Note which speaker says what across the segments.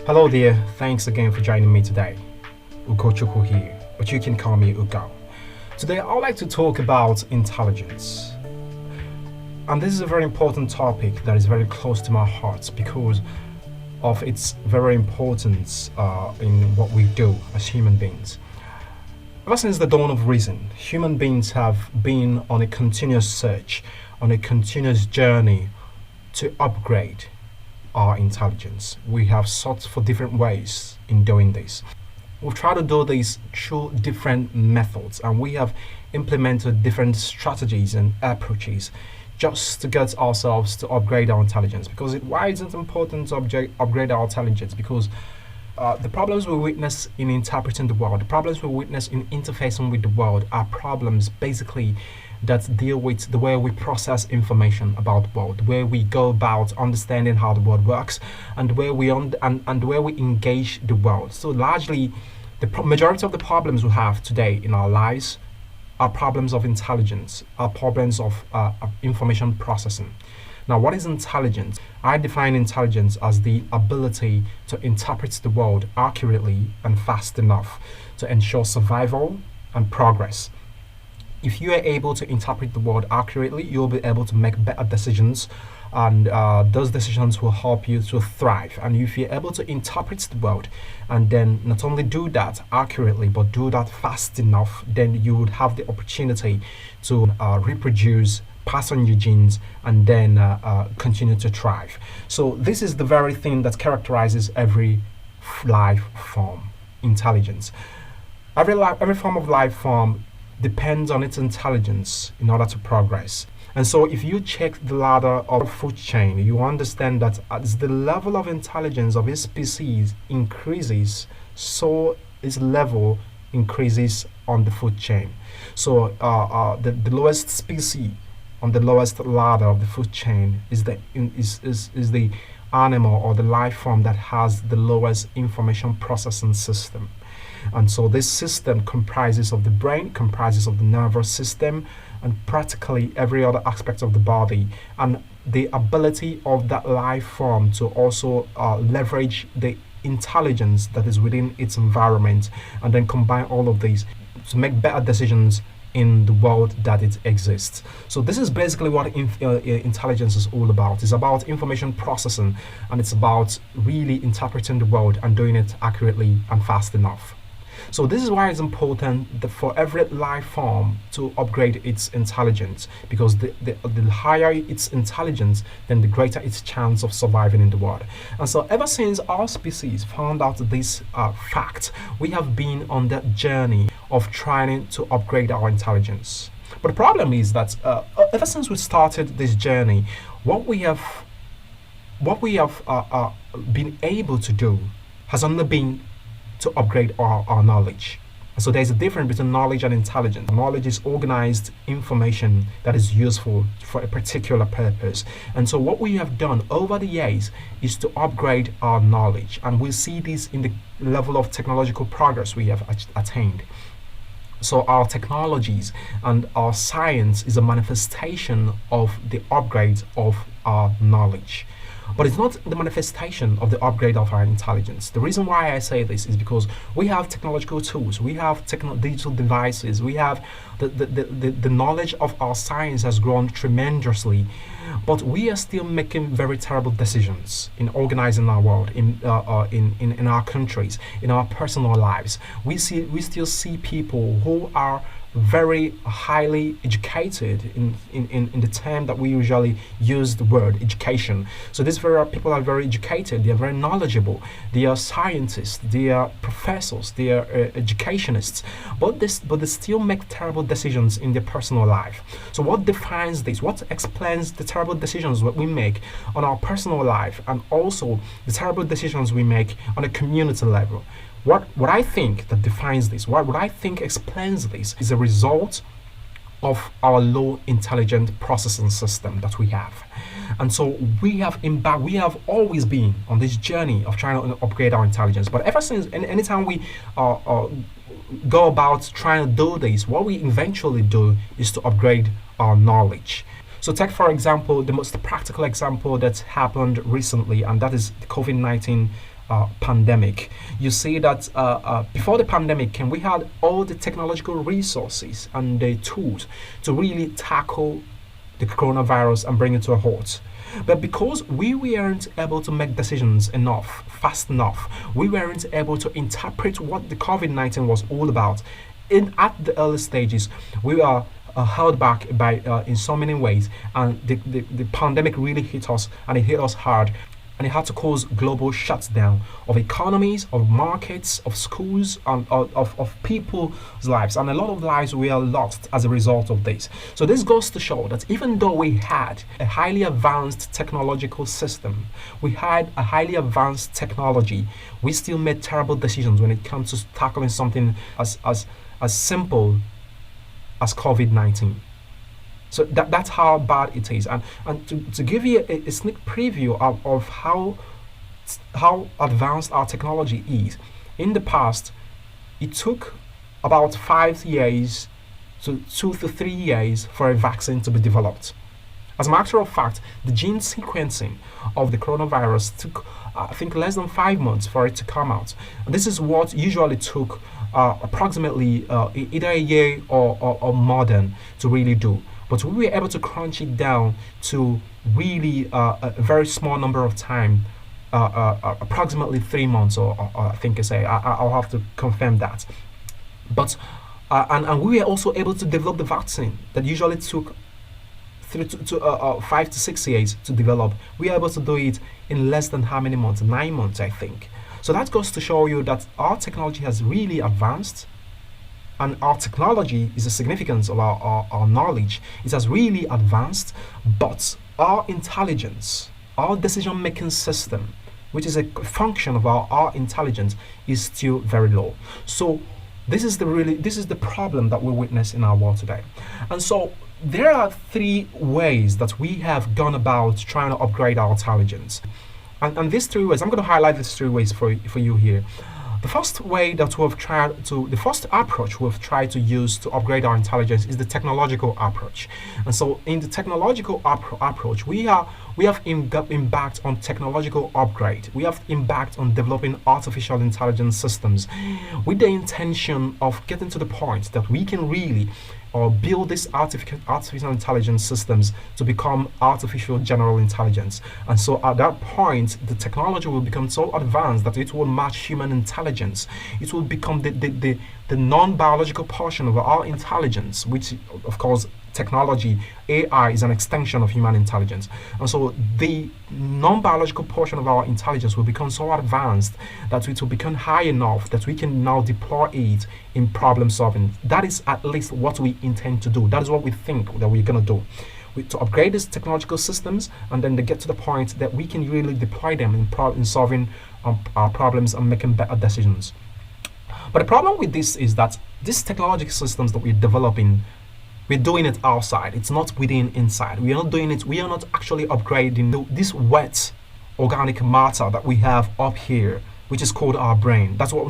Speaker 1: Hello there, thanks again for joining me today. Ugochukwu here, but you can call me Ugo. Today I'd like to talk about intelligence. And this is a very important topic that is very close to my heart because of its very importance in what we do as human beings. Ever since the dawn of reason, human beings have been on a continuous search, on a continuous journey to upgrade our intelligence. We have sought for different ways in doing this. We've tried to do this through different methods and we have implemented different strategies and approaches just to get ourselves to upgrade our intelligence. Why is it important to upgrade our intelligence? Because the problems we witness in interpreting the world, the problems we witness in interfacing with the world are problems basically that deal with the way we process information about the world, the way we go about understanding how the world works, and where we and where we engage the world. So largely, the majority of the problems we have today in our lives are problems of intelligence, are problems of information processing. Now, what is intelligence? I define intelligence as the ability to interpret the world accurately and fast enough to ensure survival and progress. If you are able to interpret the world accurately, you'll be able to make better decisions, and those decisions will help you to thrive. And if you're able to interpret the world and then not only do that accurately, but do that fast enough, then you would have the opportunity to reproduce, pass on your genes, and then continue to thrive. So this is the very thing that characterizes every life form: intelligence. Every form of life form depends on its intelligence in order to progress. And so if you check the ladder of the food chain, you understand that as the level of intelligence of a species increases, so its level increases on the food chain. So the lowest species on the lowest ladder of the food chain is the animal or the life form that has the lowest information processing system. And so this system comprises of the brain, comprises of the nervous system, and practically every other aspect of the body. And the ability of that life form to also leverage the intelligence that is within its environment and then combine all of these to make better decisions in the world that it exists. So this is basically what intelligence is all about. It's about information processing, and it's about really interpreting the world and doing it accurately and fast enough. So this is why it's important that for every life form to upgrade its intelligence, because the higher its intelligence, then the greater its chance of surviving in the world. And so ever since our species found out this fact, we have been on that journey of trying to upgrade our intelligence. But the problem is that ever since we started this journey, what we have been able to do has only been to upgrade our knowledge. So there's a difference between knowledge and intelligence. Knowledge is organized information that is useful for a particular purpose. And so what we have done over the years is to upgrade our knowledge. And we see this in the level of technological progress we have attained. So our technologies and our science is a manifestation of the upgrade of our knowledge. But it's not the manifestation of the upgrade of our intelligence. The reason why I say this is because we have technological tools, we have digital devices, we have the knowledge of our science has grown tremendously, but we are still making very terrible decisions in organizing our world, in our countries, in our personal lives. We still see people who are very highly educated in the term that we usually use the word education. So these very people are very educated, they are very knowledgeable, they are scientists, they are professors, they are educationists, but they still make terrible decisions in their personal life. So what defines this? What explains the terrible decisions that we make on our personal life and also the terrible decisions we make on a community level? What I think that defines this, what I think explains this, is a result of our low intelligent processing system that we have. And so we have always been on this journey of trying to upgrade our intelligence. But ever since, anytime we go about trying to do this, what we eventually do is to upgrade our knowledge. So take, for example, the most practical example that's happened recently, and that is the COVID-19 pandemic. You see that before the pandemic came, we had all the technological resources and the tools to really tackle the coronavirus and bring it to a halt. But because we weren't able to make decisions fast enough, we weren't able to interpret what the COVID-19 was all about. At the early stages, we are held back by in so many ways, and the pandemic really hit us, and it hit us hard, and it had to cause global shutdown of economies, of markets, of schools, and of people's lives, and a lot of lives were lost as a result of this. So this goes to show that even though we had a highly advanced technological system, we had a highly advanced technology, we still made terrible decisions when it comes to tackling something as simple as COVID-19. So that's how bad it is. And to give you a sneak preview of how advanced our technology is, in the past, it took about 5 years to 2 to 3 years for a vaccine to be developed. As a matter of fact, the gene sequencing of the coronavirus took, I think, less than 5 months for it to come out. And this is what usually took approximately either a year or more than to really do. But we were able to crunch it down to really a very small number of time, approximately 3 months, or I think I'll have to confirm that. But and we were also able to develop the vaccine that usually took 5 to 6 years to develop. We are able to do it in less than how many months? 9 months, I think. So that goes to show you that our technology has really advanced. And our technology is the significance of our knowledge. It has really advanced, but our intelligence, our decision-making system, which is a function of our intelligence, is still very low. So this is the problem that we witness in our world today. And so there are 3 ways that we have gone about trying to upgrade our intelligence. And these 3 ways, I'm going to highlight these 3 ways for you here. The first approach we've tried to use to upgrade our intelligence is the technological approach. And so in the technological approach, we have embarked on technological upgrade. We have embarked on developing artificial intelligence systems with the intention of getting to the point that we can really build these artificial intelligence systems to become artificial general intelligence. And so at that point, the technology will become so advanced that it will match human intelligence. It will become the non-biological portion of our intelligence, which, of course, technology, AI, is an extension of human intelligence. And so the non-biological portion of our intelligence will become so advanced that it will become high enough that we can now deploy it in problem solving. That is at least what we intend to do. That is what we think that we're going to do. To upgrade these technological systems, and then they get to the point that we can really deploy them in solving our problems and making better decisions. But the problem with this is that these technological systems that we're developing, we're doing it outside. It's not inside. We are not doing it. We are not actually upgrading this wet organic matter that we have up here, which is called our brain. That's what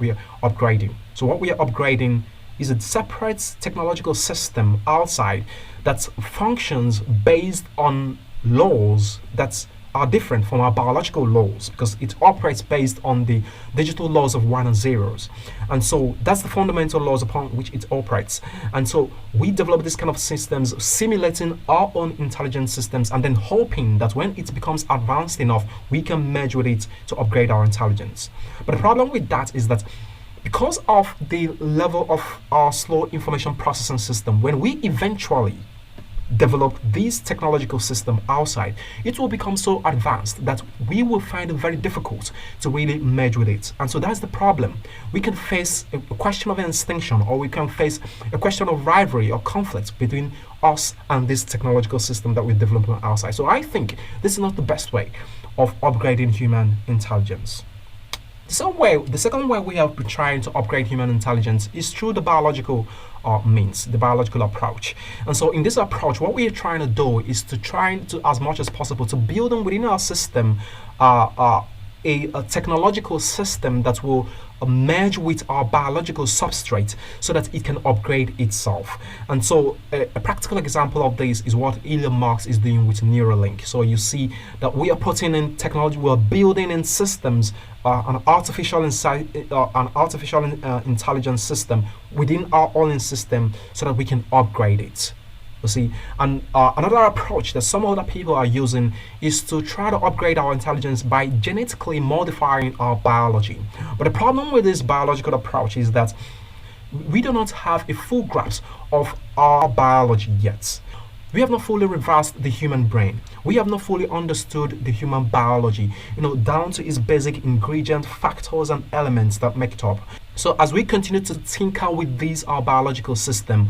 Speaker 1: we are upgrading. So what we are upgrading is a separate technological system outside that functions based on laws that are different from our biological laws, because it operates based on the digital laws of 1 and 0s. And so that's the fundamental laws upon which it operates. And so we develop this kind of systems simulating our own intelligence systems, and then hoping that when it becomes advanced enough, we can merge with it to upgrade our intelligence. But the problem with that is that because of the level of our slow information processing system, when we eventually develop this technological system outside, it will become so advanced that we will find it very difficult to really merge with it. And so that's the problem. We can face a question of extinction, or we can face a question of rivalry or conflict between us and this technological system that we're developing outside. So I think this is not the best way of upgrading human intelligence. The second way we have been trying to upgrade human intelligence is through the biological means, the biological approach. And so in this approach, what we are trying to do is to try to, as much as possible, to build within our system a technological system that will merge with our biological substrate so that it can upgrade itself. And so a practical example of this is what Elon Musk is doing with Neuralink. So you see that we are putting in technology, we're building in systems, an artificial intelligence system within our own system so that we can upgrade it. You see, and another approach that some other people are using is to try to upgrade our intelligence by genetically modifying our biology. But the problem with this biological approach is that we do not have a full grasp of our biology yet. We have not fully reversed the human brain. We have not fully understood the human biology, down to its basic ingredient factors and elements that make it up. So as we continue to tinker with our biological system,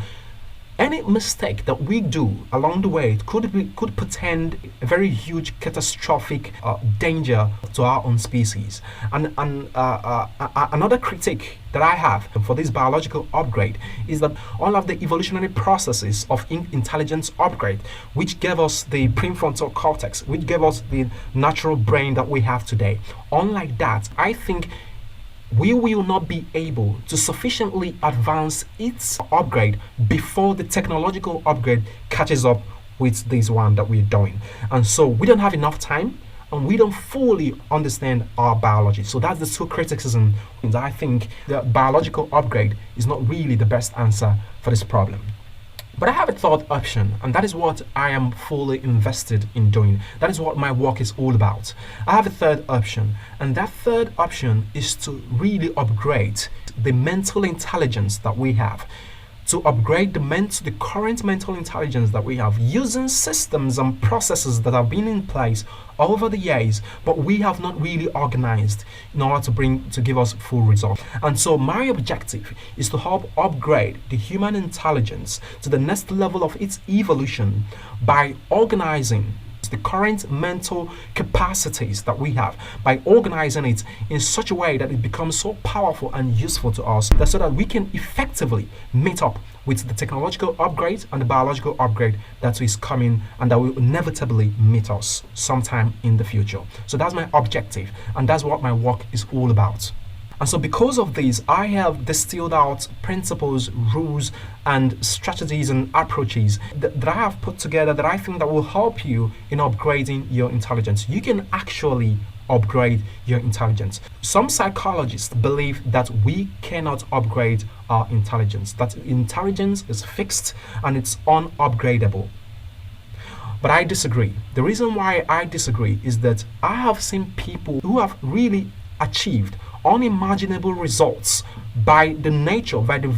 Speaker 1: any mistake that we do along the way could portend a very huge catastrophic danger to our own species. And another critique that I have for this biological upgrade is that all of the evolutionary processes of intelligence upgrade, which gave us the prefrontal cortex, which gave us the natural brain that we have today, unlike that, I think we will not be able to sufficiently advance its upgrade before the technological upgrade catches up with this one that we're doing. And so we don't have enough time and we don't fully understand our biology. So that's the two criticism. And I think the biological upgrade is not really the best answer for this problem. But I have a third option, and that is what I am fully invested in doing. That is what my work is all about. I have a third option, and that third option is to really upgrade the mental intelligence that we have. To upgrade the current mental intelligence that we have using systems and processes that have been in place over the years, but we have not really organized in order to give us full results. And so my objective is to help upgrade the human intelligence to the next level of its evolution by organizing the current mental capacities that we have, by organizing it in such a way that it becomes so powerful and useful to us, so that we can effectively meet up with the technological upgrade and the biological upgrade that is coming and that will inevitably meet us sometime in the future. So that's my objective, and that's what my work is all about. And so because of this, I have distilled out principles, rules, and strategies and approaches that I have put together that I think that will help you in upgrading your intelligence. You can actually upgrade your intelligence. Some psychologists believe that we cannot upgrade our intelligence, that intelligence is fixed and it's unupgradable. But I disagree. The reason why I disagree is that I have seen people who have really achieved unimaginable results by the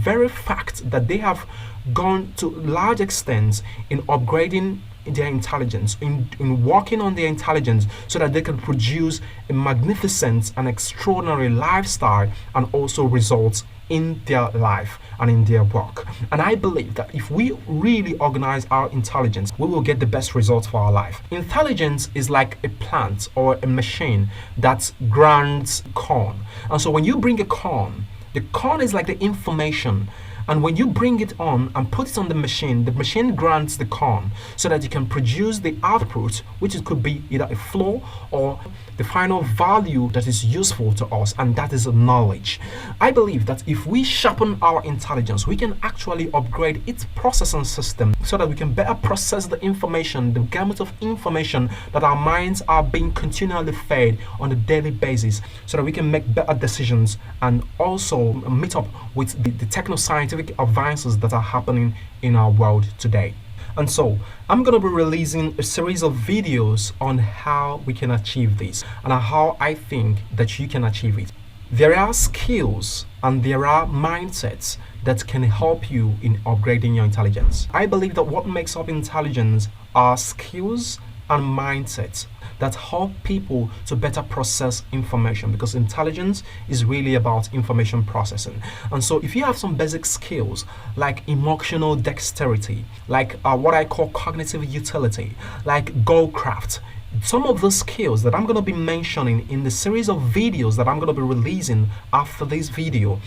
Speaker 1: very fact that they have gone to large extents in upgrading their intelligence, in working on their intelligence so that they can produce a magnificent and extraordinary lifestyle and also results in their life and in their work. And I believe that if we really organize our intelligence, we will get the best results for our life. Intelligence is like a plant or a machine that grinds corn. And so when you bring a corn, the corn is like the information. And when you bring it on and put it on the machine grinds the corn so that you can produce the output, which it could be either a flour or the final value that is useful to us, and that is knowledge. I believe that if we sharpen our intelligence, we can actually upgrade its processing system so that we can better process the information, the gamut of information that our minds are being continually fed on a daily basis, so that we can make better decisions and also meet up with the techno-scientific advances that are happening in our world today. And so I'm going to be releasing a series of videos on how we can achieve this and how I think that you can achieve it. There are skills and there are mindsets that can help you in upgrading your intelligence. I believe that what makes up intelligence are skills and mindsets that help people to better process information, because intelligence is really about information processing. And so if you have some basic skills like emotional dexterity, like what I call cognitive utility, like goalcraft, some of the skills that I'm going to be mentioning in the series of videos that I'm going to be releasing after this video,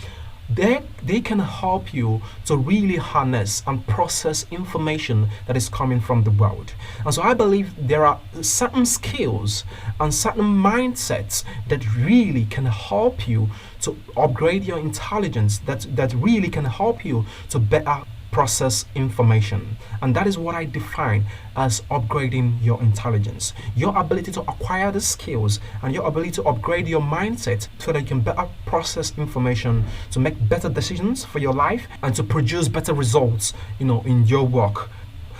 Speaker 1: they can help you to really harness and process information that is coming from the world. And so I believe there are certain skills and certain mindsets that really can help you to upgrade your intelligence, that really can help you to better process information. And that is what I define as upgrading your intelligence. Your ability to acquire the skills and your ability to upgrade your mindset so that you can better process information, to make better decisions for your life, and to produce better results, in your work.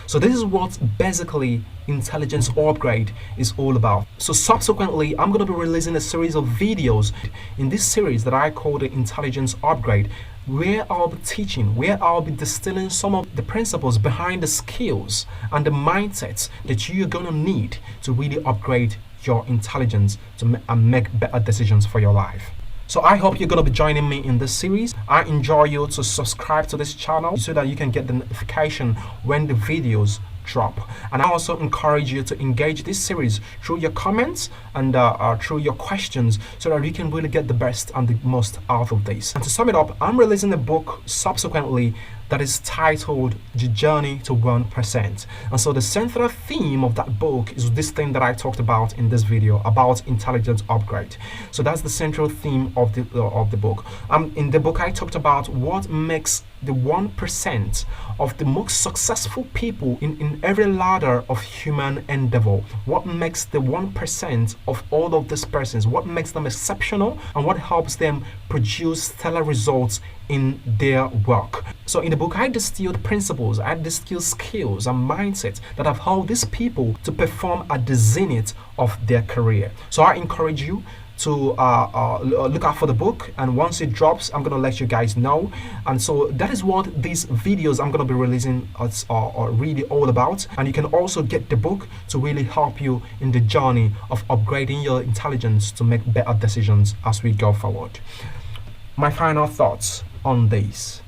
Speaker 1: So this is what basically intelligence upgrade is all about. So subsequently, I'm going to be releasing a series of videos in this series that I call the intelligence upgrade, where I'll be teaching, where I'll be distilling some of the principles behind the skills and the mindsets that you're going to need to really upgrade your intelligence and make better decisions for your life. So I hope you're going to be joining me in this series. I enjoy you to subscribe to this channel so that you can get the notification when the videos drop. And I also encourage you to engage this series through your comments and through your questions so that you can really get the best and the most out of this. And to sum it up, I'm releasing a book subsequently that is titled The Journey to 1%. And so the central theme of that book is this thing that I talked about in this video about intelligence upgrade. So that's the central theme of the book. In the book, I talked about what makes the 1% of the most successful people in every ladder of human endeavor. What makes the 1% of all of these persons, what makes them exceptional, and what helps them produce stellar results in their work. So in the book, I distilled principles, I distilled skills and mindsets that have helped these people to perform at the zenith of their career. So I encourage you to look out for the book, and once it drops, I'm going to let you guys know. And so that is what these videos I'm going to be releasing are really all about. And you can also get the book to really help you in the journey of upgrading your intelligence to make better decisions as we go forward. My final thoughts on this: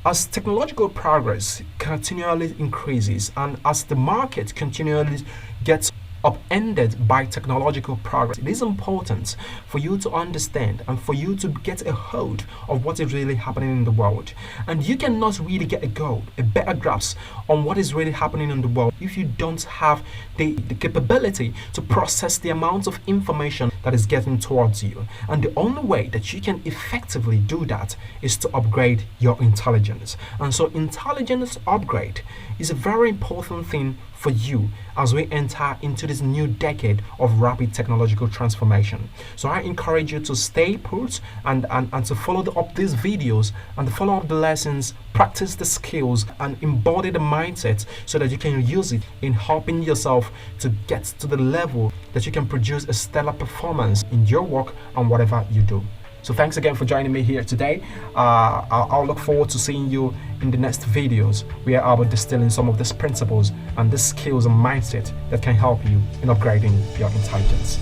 Speaker 1: as technological progress continually increases and as the market continually gets upended by technological progress, it is important for you to understand and for you to get a hold of what is really happening in the world. And you cannot really get a better grasp on what is really happening in the world if you don't have the capability to process the amount of information that is getting towards you. And the only way that you can effectively do that is to upgrade your intelligence. And so intelligence upgrade is a very important thing for you as we enter into this new decade of rapid technological transformation. So I encourage you to stay put and to follow up these videos and to follow up the lessons, practice the skills, and embody the mindset so that you can use it in helping yourself to get to the level that you can produce a stellar performance in your work and whatever you do. So thanks again for joining me here today. I'll look forward to seeing you in the next videos where I'll be distilling some of these principles and the skills and mindset that can help you in upgrading your intelligence.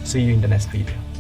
Speaker 1: See you in the next video.